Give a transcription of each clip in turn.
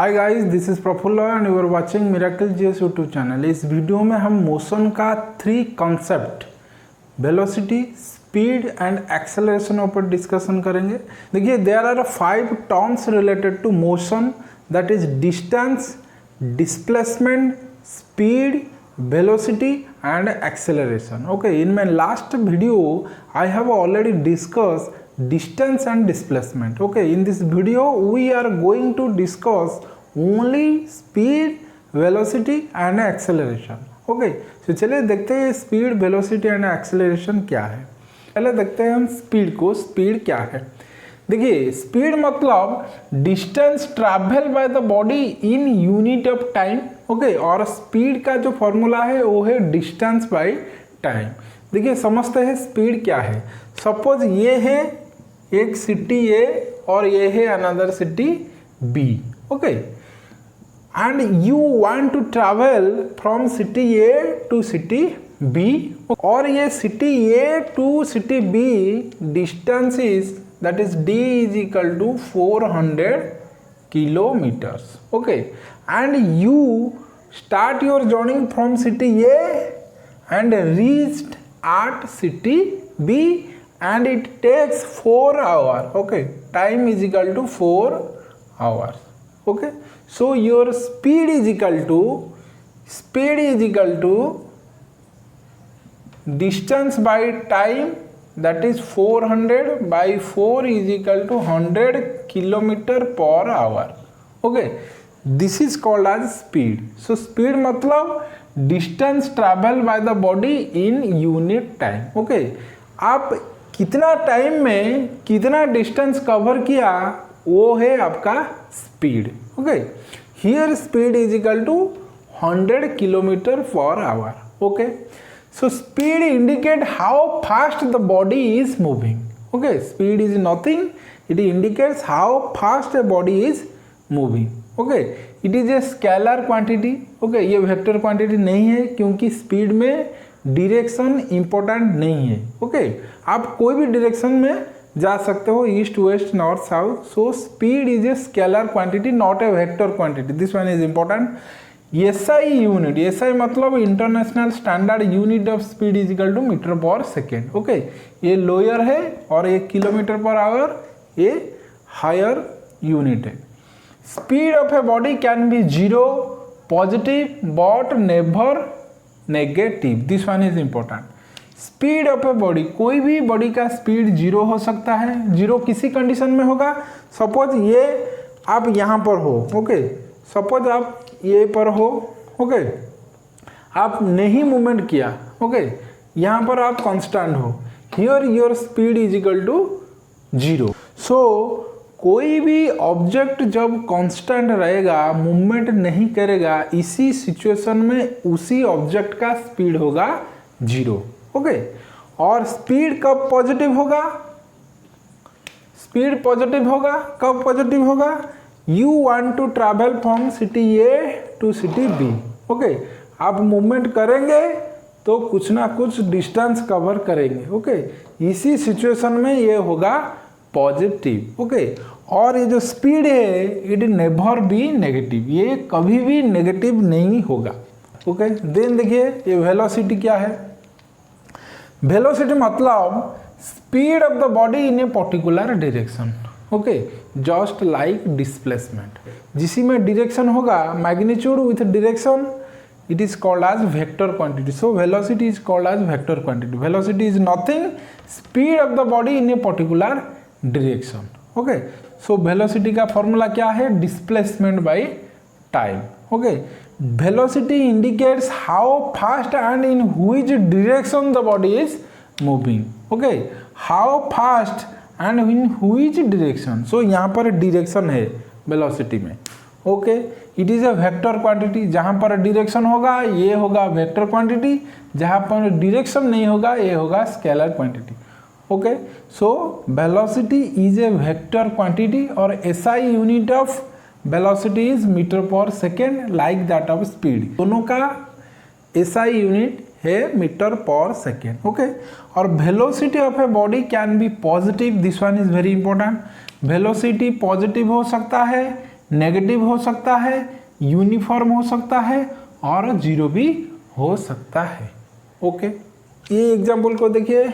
Hi guys, this is Praful and you are watching Miracle GS YouTube channel. इस video में हम motion का 3 concept velocity, speed and acceleration ऊपर discussion करेंगे। देखिए, there are 5 terms related to motion, that is distance, displacement, speed, velocity and acceleration. Okay, in my last video I have already discussed distance and displacement. Okay, in this video we are going to discuss only speed, velocity and acceleration. Okay, so चलिए देखते हैं speed, velocity and acceleration क्या है। पहले देखते हैं हम speed को। स्पीड क्या है? देखिए, स्पीड मतलब distance travel by the body in unit of time. Okay, और स्पीड का जो फॉर्मूला है वो है डिस्टेंस बाय टाइम। देखिए, समझते हैं स्पीड क्या है। सपोज ये है एक सिटी ए और ये है another city B. Okay, and you want to travel from city A to city B, और ये city A to city B distance is that is d is equal to 400 kilometers. Okay, and you start your journey from city A and reached at city B and it takes 4 hours. Okay, time is equal to 4 hours. Okay, so your speed is equal to distance by time, that is 400 by 4 is equal to 100 kilometer per hour. Okay, this is called as speed. So speed मतलब distance travel by the body in unit time. Okay, आप कितना time में कितना distance cover किया वो है आपका speed. Okay, here speed is equal to 100 kilometer per hour. Okay, so speed indicate how fast the body is moving. Okay, speed is nothing, it indicates how fast a body is moving. Okay, it is a scalar quantity. Okay, ये vector quantity नहीं है क्योंकि speed में direction important नहीं है। Okay, आप कोई भी डायरेक्शन में जा सकते हो, east, west, north, south. So speed is a scalar quantity, not a vector quantity. This one is important. SI unit, SI मतलब international standard unit of speed is equal to metre per second. Okay, ये lower है और ये kilometre per hour ये higher unit है। Speed of a body can be zero, positive but never negative. This one is important. Speed of a body, कोई भी body का speed zero हो सकता है। जीरो किसी कंडीशन में होगा। सपोज ये आप यहाँ पर हो। ओके, सपोज आप ये पर हो। ओके, आप नहीं मूवमेंट किया। ओके, यहाँ पर आप कांस्टेंट हो। Here your speed is equal to zero. So कोई भी ऑब्जेक्ट जब कांस्टेंट रहेगा, मूवमेंट नहीं करेगा, इसी सिचुएशन में उसी ऑब्जेक्ट का स्पीड होगा जीरो। ओके, और स्पीड कब पॉजिटिव होगा? स्पीड पॉजिटिव होगा कब? पॉजिटिव होगा You want to travel from city A to city B. Okay, आप मूवमेंट करेंगे तो कुछ ना कुछ डिस्टेंस कवर करेंगे। ओके, इसी सिचुएशन में ये होगा पॉजिटिव। ओके, और ये जो स्पीड है इट नेवर बी नेगेटिव, ये कभी भी नेगेटिव नहीं होगा। ओके, देन देखिए ये वेलोसिटी क्या है। वेलोसिटी मतलब speed of the body in a particular direction. Okay, just like displacement, जिसी में डायरेक्शन होगा, magnitude with direction, it is called as vector quantity. So velocity is called as vector quantity. Velocity is nothing, speed of the body in a particular direction. Okay, so velocity का formula क्या है? Displacement by time. Okay, velocity indicates how fast and in which direction the body is moving. Okay, how fast and in which direction. So यहाँ पर direction है velocity में। Okay, it is a vector quantity. जहाँ पर direction होगा ये होगा vector quantity, जहाँ पर डायरेक्शन नहीं होगा ये होगा scalar quantity. Okay, so velocity is a vector quantity और SI unit of velocity is metre per second, like that of speed. दोनों का एसआई यूनिट है मीटर पर सेकेंड। ओके, और velocity of a body can be positive. This one is very important. Velocity positive हो सकता है negative हो सकता है, यूनिफॉर्म हो सकता है और जीरो भी हो सकता है। ओके, ये एग्जाम्पल को देखिए,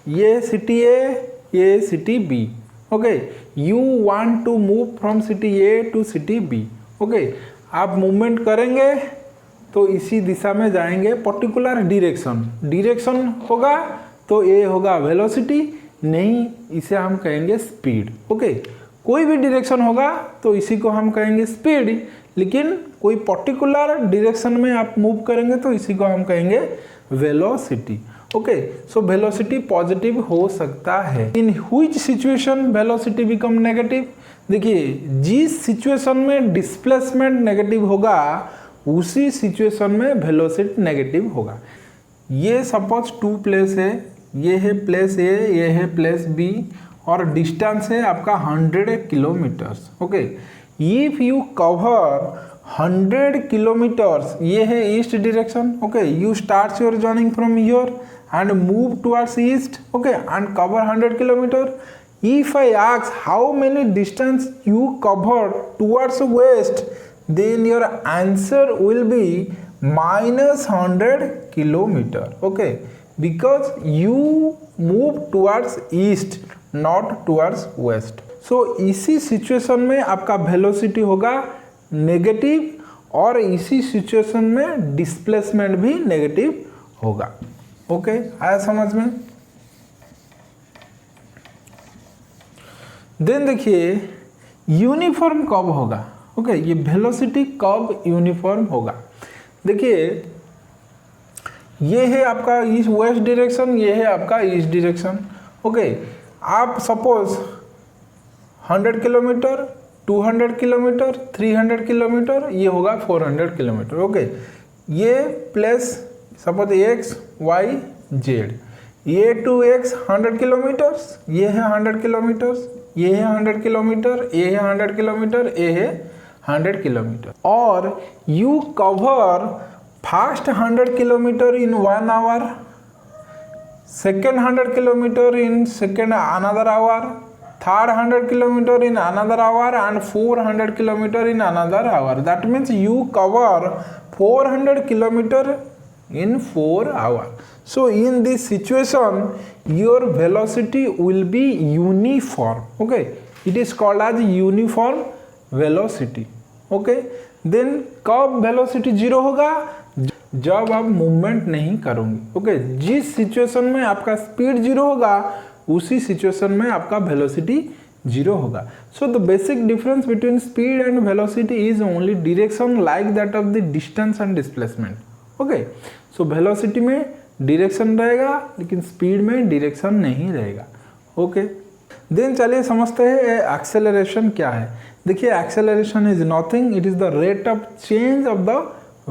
ये सिटी ए, ये city B. Okay, you want to move from city A to city B. Okay, आप मूवमेंट करेंगे तो इसी दिशा में जाएंगे, पर्टिकुलर डिरेक्शन होगा तो ये होगा वेलोसिटी, नहीं इसे हम कहेंगे स्पीड। ओके, कोई भी डिरेक्शन होगा तो इसी को हम कहेंगे स्पीड, लेकिन कोई पर्टिकुलर डिरेक्शन में आप मूव करेंगे तो इसी को हम कहेंगे velocity. Okay, so velocity positive हो सकता है। In which situation velocity become negative? देखिए, जिस सिचुएशन में डिस्प्लेसमेंट नेगेटिव होगा उसी सिचुएशन में वेलोसिटी नेगेटिव होगा। ये सपोज टू प्लेस है, ये है प्लेस ए, ये है प्लेस बी और डिस्टेंस है आपका 100 kilometres. Okay, if you cover 100 kilometers, ये है east direction. Okay, you start your journey from here and move towards east, okay, and cover 100 kilometer. If I ask how many distance you covered towards west, then your answer will be minus 100 kilometer. Okay, because you move towards east, not towards west. So इसी situation में आपका velocity होगा negative और इसी situation में displacement भी negative होगा। Okay, आया समझ में? देन देखिए, यूनिफॉर्म कब होगा? ओके, ये वेलोसिटी कब यूनिफॉर्म होगा? देखिए, ये है आपका ईस्ट वेस्ट डायरेक्शन, ये है आपका ईस्ट डायरेक्शन। ओके, आप सपोज 100 किलोमीटर, 200 किलोमीटर, 300 किलोमीटर, ये होगा 400 किलोमीटर। ओके, ये place suppose X Y Z, ये टू एक्स 100 किलोमीटर्स, ये है 100 किलोमीटर्स, ये है 100 किलोमीटर, ये है 100 किलोमीटर, ये है 100 किलोमीटर। और you cover first 100 kilometer in 1 hour, second 100 kilometer in second another hour, third 100 kilometer in another hour and 400 kilometer in another hour. That means you cover 400 kilometer in 4 hours. So in this situation your velocity will be uniform. Okay, it is called as uniform velocity. Okay, then कब velocity zero होगा? जब आप movement नहीं करोगे। Okay, जिस situation में आपका speed zero होगा उसी सिचुएशन में आपका वेलोसिटी जीरो होगा। So the basic difference between speed and velocity is only direction like that of the distance and displacement. Okay, so velocity में डायरेक्शन रहेगा लेकिन स्पीड में डायरेक्शन नहीं रहेगा। ओके, देन चलिए समझते हैं एक्सेलरेशन क्या है। देखिए, acceleration is nothing, it is the rate of change of the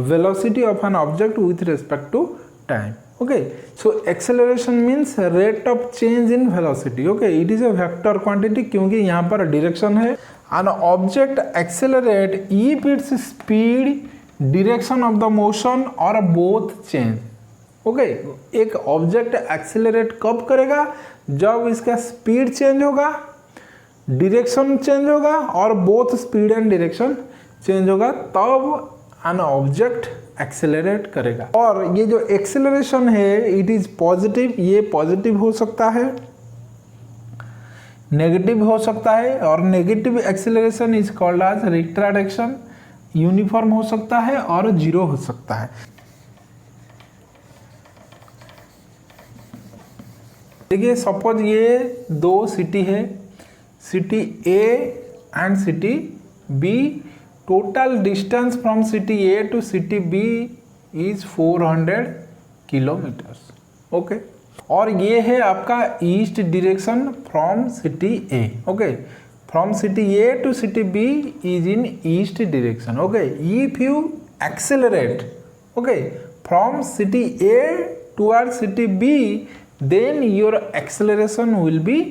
velocity of an object with respect to time. Okay, so acceleration means rate of change in velocity. Okay, it is a vector quantity क्योंकि यहाँ पर direction है। An object accelerate if its speed, direction of the motion or both change. Okay, एक object accelerate कब करेगा? जब इसका speed change होगा, डायरेक्शन चेंज होगा और both speed and direction change होगा, तब an ऑब्जेक्ट एक्सेलरेट करेगा। और ये जो एक्सेलरेशन है इट इज पॉजिटिव, ये पॉजिटिव हो सकता है, नेगेटिव हो सकता है, और negative acceleration is called as retardation, uniform हो सकता है और जीरो हो सकता है। देखिए, सपोज ये दो सिटी है, city A and city B. Total distance from city A to city B is 400 kilometers. Okay, और ये है आपका east direction from city A. Okay, from city A to city B is in east direction. Okay, if you accelerate okay from city A toward city B then your acceleration will be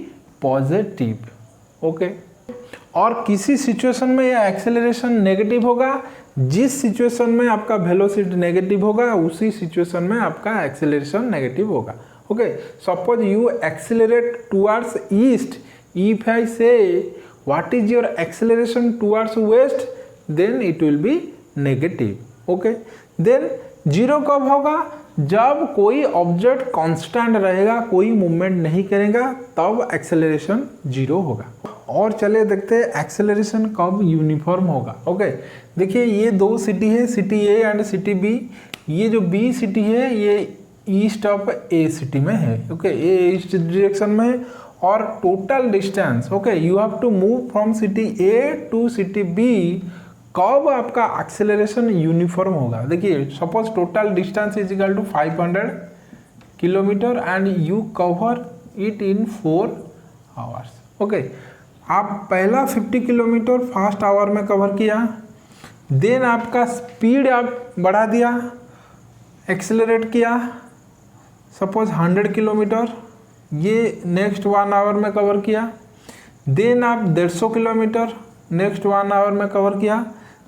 positive. Okay, और किसी situation में यह acceleration negative होगा, जिस situation में आपका velocity negative होगा उसी सिचुएशन में आपका एक्सेलरेशन नेगेटिव होगा। Okay, suppose you accelerate towards east, if I say what is your acceleration towards west, then it will be negative. Okay, then zero कब होगा? जब कोई ऑब्जेक्ट कांस्टेंट रहेगा, कोई मूवमेंट नहीं करेगा, तब एक्सेलरेशन जीरो होगा। और चले देखते हैं एक्सेलरेशन कब यूनिफॉर्म होगा। ओके, देखिए ये दो सिटी है, city A and city B. ये जो बी सिटी है ये ईस्ट ऑफ ए सिटी में है। ओके, ए ईस्ट डायरेक्शन में है और total distance, okay, you have to move from city A to city B. कब आपका एक्सेलरेशन यूनिफॉर्म होगा? देखिए suppose total distance is equal to 500 kilometer and you cover it in 4 hours. Okay, आप पहला 50 kilometer first hour में cover किया, then आपका speed आप बढ़ा दिया, एक्सेलरेट किया, सपोज 100 किलोमीटर, ये नेक्स्ट 1 आवर में कवर किया, देन आप 150 किलोमीटर नेक्स्ट 1 आवर में कवर किया,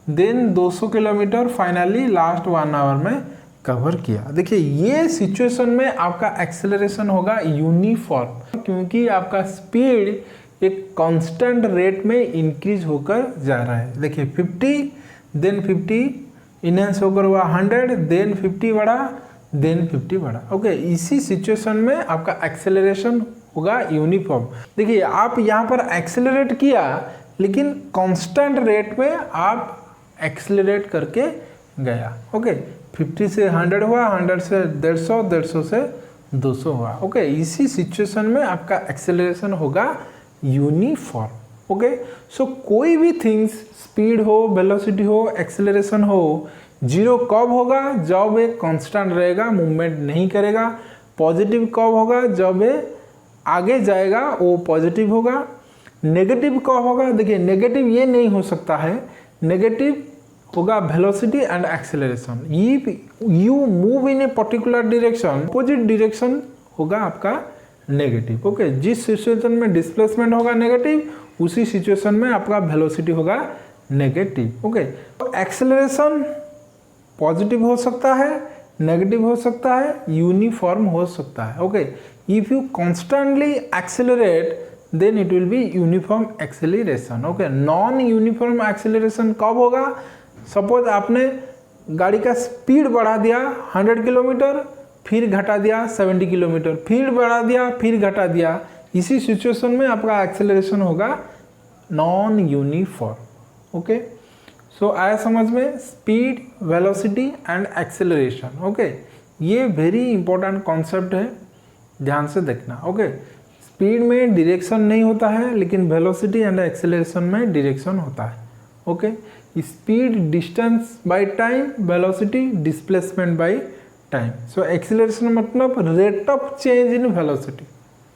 then 200 kilometer finally last 1 hour में कवर किया। देखिए ये सिचुएशन में आपका एक्सेलरेशन होगा यूनिफॉर्म, क्योंकि आपका स्पीड एक कांस्टेंट रेट में इंक्रीज होकर जा रहा है। देखिए 50 देन 50 इनहेंस होकर हुआ 100, देन 50 बढ़ा, देन 50 बढ़ा। ओके, इसी सिचुएशन में आपका एक्सेलरेशन होगा यूनिफॉर्म। देखिए आप यहाँ पर एक्सेलरेट किया लेकिन कांस्टेंट रेट में आप एक्सेलरेट करके गया। ओके, 50 से 100 हुआ, 100 से 150, 150 से 200 हुआ। ओके, इसी सिचुएशन में आपका एक्सेलरेशन होगा यूनिफॉर्म। ओके, सो कोई भी थिंग्स, स्पीड हो, वेलोसिटी हो, एक्सेलरेशन हो, जीरो कब होगा? जब ये कांस्टेंट रहेगा, मूवमेंट नहीं करेगा। पॉजिटिव कब होगा? जब ये आगे जाएगा वो पॉजिटिव होगा। नेगेटिव कब होगा? देखिए नेगेटिव ये नहीं हो सकता है, नेगेटिव होगा velocity and acceleration. If you move in a particular direction, opposite direction होगा आपका नेगेटिव। ओके, जिस सिचुएशन में डिस्प्लेसमेंट होगा नेगेटिव, उसी सिचुएशन में आपका वेलोसिटी होगा नेगेटिव। ओके, तो एक्सेलरेशन पॉजिटिव हो सकता है, नेगेटिव हो सकता है, यूनिफॉर्म हो सकता है। Okay, if you constantly accelerate then it will be uniform acceleration. Okay, non uniform acceleration कब होगा? सपोज आपने गाड़ी का स्पीड बढ़ा दिया 100 किलोमीटर, फिर घटा दिया 70 किलोमीटर, फिर बढ़ा दिया, फिर घटा दिया, इसी सिचुएशन में आपका एक्सेलरेशन होगा नॉन यूनिफॉर्म। ओके, सो आया समझ में? Speed, velocity and acceleration. Okay, ये वेरी इंपॉर्टेंट कॉन्सेप्ट है, ध्यान से देखना। ओके, स्पीड में डायरेक्शन नहीं होता है, लेकिन वेलोसिटी एंड एक्सेलरेशन में डायरेक्शन होता है। Okay, speed distance by time, velocity displacement by time. So acceleration मतलब rate of change in velocity.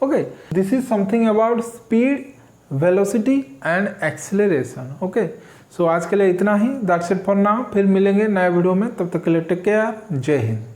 Okay, this is something about speed, velocity and acceleration. Okay, so आज के लिए इतना ही, that's it for now. फिर मिलेंगे नए video में, तब तक के लिए टेक केयर, जय हिंद।